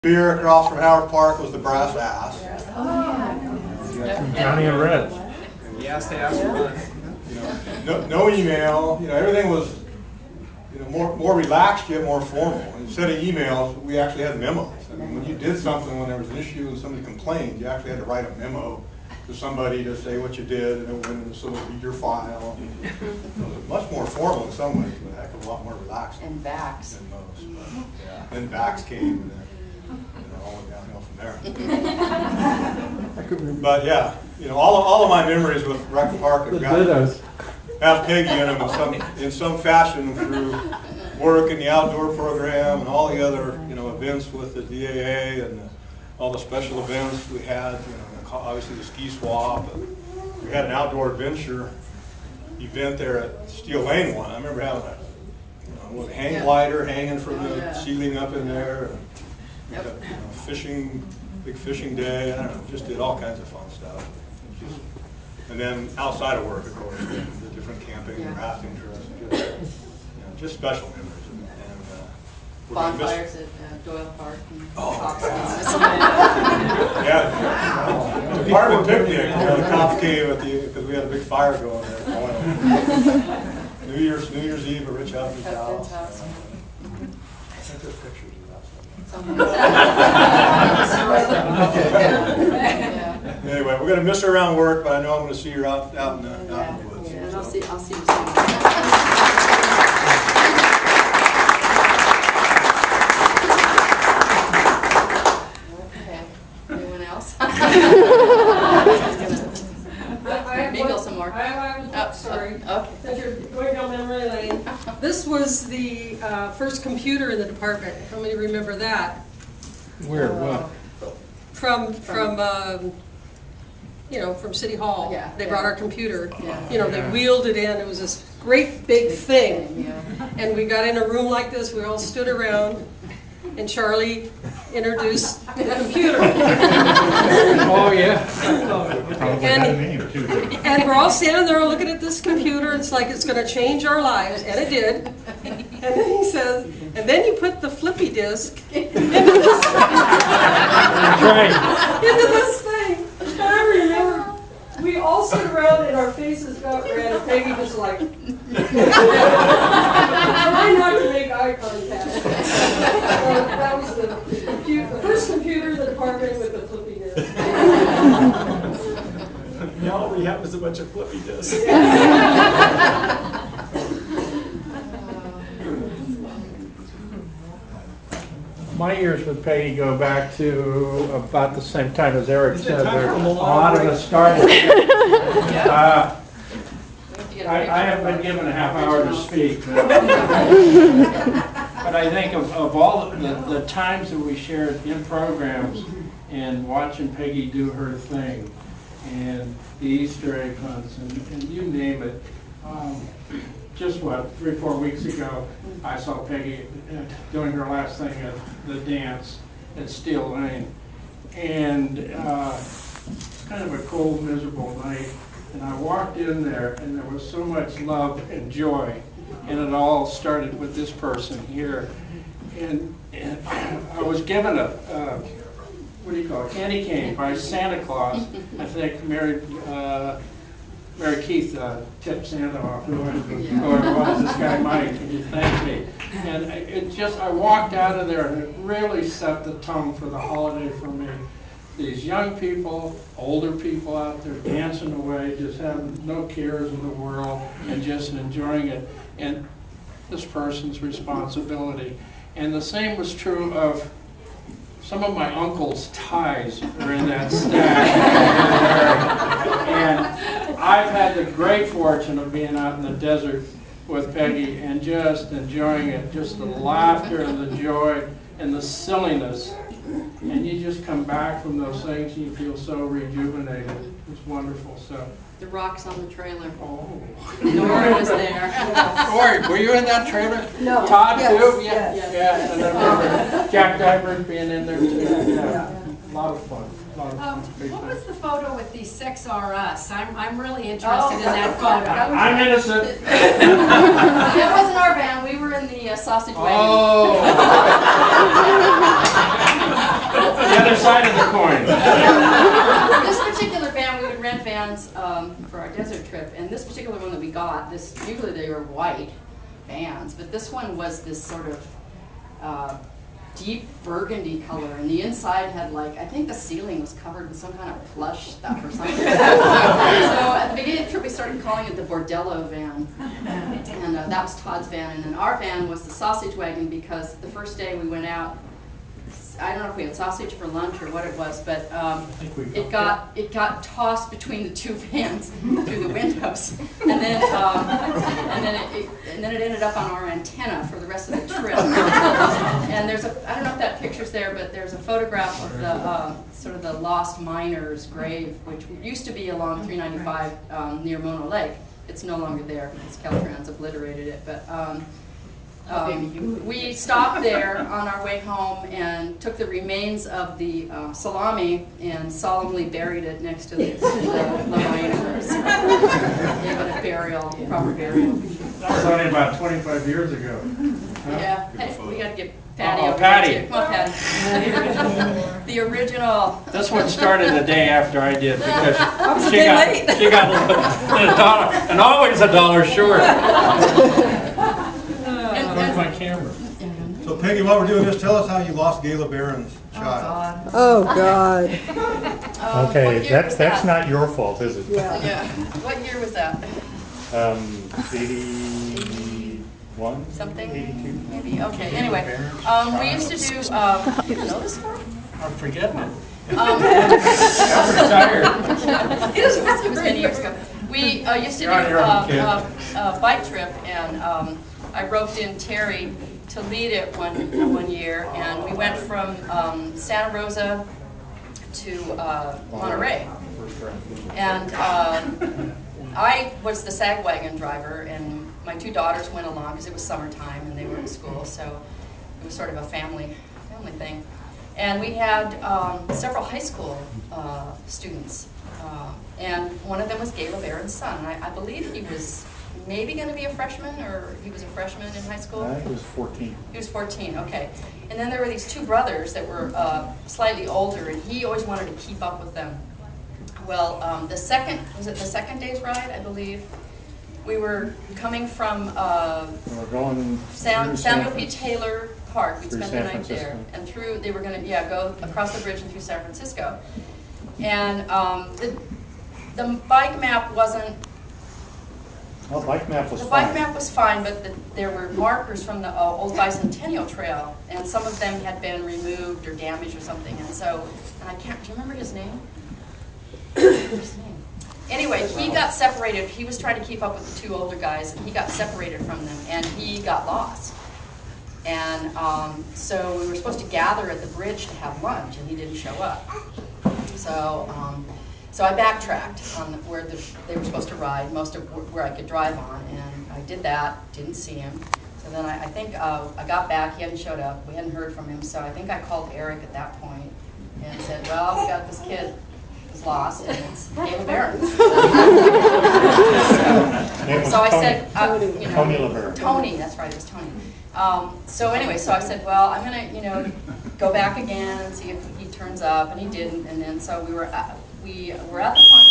Beer across from Howard Park was the Brass Ass. Johnny and Red. Yes, they asked for one. No email. Everything was more relaxed yet more formal. Instead of emails, we actually had memos. I mean, when you did something, when there was an issue and somebody complained, you actually had to write a memo to somebody to say what you did, and it went into some of your file. It was much more formal in some ways, but a heck of a lot more relaxed And Vax. than most. But, yeah. Then Vax came, and then all went downhill from there. But yeah, all of my memories with Rec Park have Peggy in them in some fashion through work in the outdoor program and all the other events with the DAA and all the special events we had. Obviously the ski swap. We had an outdoor adventure event there at Steel Lane one. I remember having a hang glider hanging from the ceiling up in there. And, big fishing day. I don't know, just did all kinds of fun stuff. And then outside of work, of course, the different camping and rafting trips, just special memories. And Bonfires at Doyle Park. And yeah, department picnic. The cops came because we had a big fire going there. New Year's Eve at Rich Huffman's house. I think there's pictures of that. Anyway, we're going to miss her around work, but I know I'm going to see her out in the woods. Yeah, and I'll see you soon. Okay. Anyone else? Mingle some more. Sorry. Okay. Since you're going down memory lane, this was the first computer in the department. How many remember that? Where? What? From City Hall. Yeah, They yeah. brought our computer. Yeah. They wheeled it in. It was this great big thing. Yeah. And we got in a room like this. We all stood around, and Charlie introduced the computer. Oh, yeah. And we're all standing there looking at this computer. It's like it's going to change our lives, and it did. And then he says, and then you put the flippy disk into this thing. And I remember we all stood around and our faces got red, and Peggy was like, try not to make eye contact. So that was the first computer in the department with the flippy disk. All we had was a bunch of flippy disks. My years with Peggy go back to about the same time as Eric Is it said. time They're for a a long lot of break? us started. We have to get a I picture haven't of been given a half our hour to originals. speak. But I think of all the times that we shared in programs and watching Peggy do her thing and the Easter egg hunts and you name it. Just 3-4 weeks ago, I saw Peggy doing her last thing at the dance at Steel Lane. And it's kind of a cold, miserable night. And I walked in there, and there was so much love and joy. And it all started with this person here. And I was given a candy cane by Santa Claus. I think Mary Keith tipped Santa off, whoever it was, this guy Mike, and he thanked me. And I walked out of there, and it really set the tone for the holiday for me. These young people, older people out there dancing away, just having no cares in the world and just enjoying it. And this person's responsibility. And the same was true of some of my uncle's ties are in that stack. And I've had the great fortune of being out in the desert with Peggy and just enjoying it, just the laughter and the joy and the silliness. And you just come back from those things and you feel so rejuvenated. It's wonderful. So. The rocks on the trailer. Oh. Nora was there. Corey, were you in that trailer? No. Todd too? Yes. Yeah. And I remember Jack Dybert being in there too. Yeah. A lot of fun. What was the photo with the Sex R Us? I'm really interested in that photo. I'm innocent. That wasn't our band. We were in the sausage wagon. Oh. side of the coin. This particular van, we would rent vans for our desert trip, and this particular one that we got, usually they were white vans, but this one was this sort of deep burgundy color, and the inside had like, I think the ceiling was covered with some kind of plush stuff or something. So at the beginning of the trip we started calling it the Bordello van, and that was Todd's van, and then our van was the sausage wagon, because the first day we went out, I don't know if we had sausage for lunch or what it was, but it got tossed between the two vans through the windows, and then it ended up on our antenna for the rest of the trip. And I don't know if that picture's there, but there's a photograph of the sort of the lost miner's grave, which used to be along 395 near Mono Lake. It's no longer there because Caltrans obliterated it, but. We stopped there on our way home and took the remains of the salami and solemnly buried it next to the miners. Gave it a proper burial. That was only about 25 years ago. Yeah, hey, we got to get Patty over Patty. here too. Come on, Patty. The original. This one started a day after I did because a day late. she got $1, and always $1 short. Where's my camera? So Peggy, while we're doing this, tell us how you lost Gayla Barron's child. Oh, God. Okay, What year was that's that? not your fault, is it? Yeah. What year was that? 81? Something? 82? Maybe. Okay. Anyway, we used to do. You know this one? I'm forgetting it. I'm retired. It was many years ago. We used to do You're on your own, a bike trip, and I roped in Terry to lead it one year, and we went from Santa Rosa to Monterey. And I was the sag wagon driver, and my two daughters went along because it was summertime and they were in school, so it was sort of a family thing. And we had several high school students, and one of them was Gayla Barron's son. I believe he was maybe going to be a freshman, or he was a freshman in high school? He was 14. He was 14, okay. And then there were these two brothers that were slightly older, and he always wanted to keep up with them. Well, was it the second day's ride, I believe? We were coming from We're going Samuel P. Taylor Park. We'd through spent the San night there. Francisco. And they were going to go across the bridge and through San Francisco. And the bike map wasn't. Well, bike map was The fine. bike map was fine, but there were markers from the old Bicentennial Trail, and some of them had been removed or damaged or something. And so, do you remember his name? His name. Anyway, he got separated. He was trying to keep up with the two older guys, and he got separated from them, and he got lost. And so we were supposed to gather at the bridge to have lunch, and he didn't show up. So I backtracked on where they were supposed to ride, most of where I could drive on, and I did that, didn't see him. So then I think I got back, he hadn't showed up, we hadn't heard from him, so I think I called Eric at that point and said, well, we got this kid who's lost, and it's Gayla Barron. So I said, Tony LeBaron. Tony, that's right, it was Tony. So anyway, so I said, well, I'm gonna, go back again and see if he turns up, and he didn't, and then so we were at the point.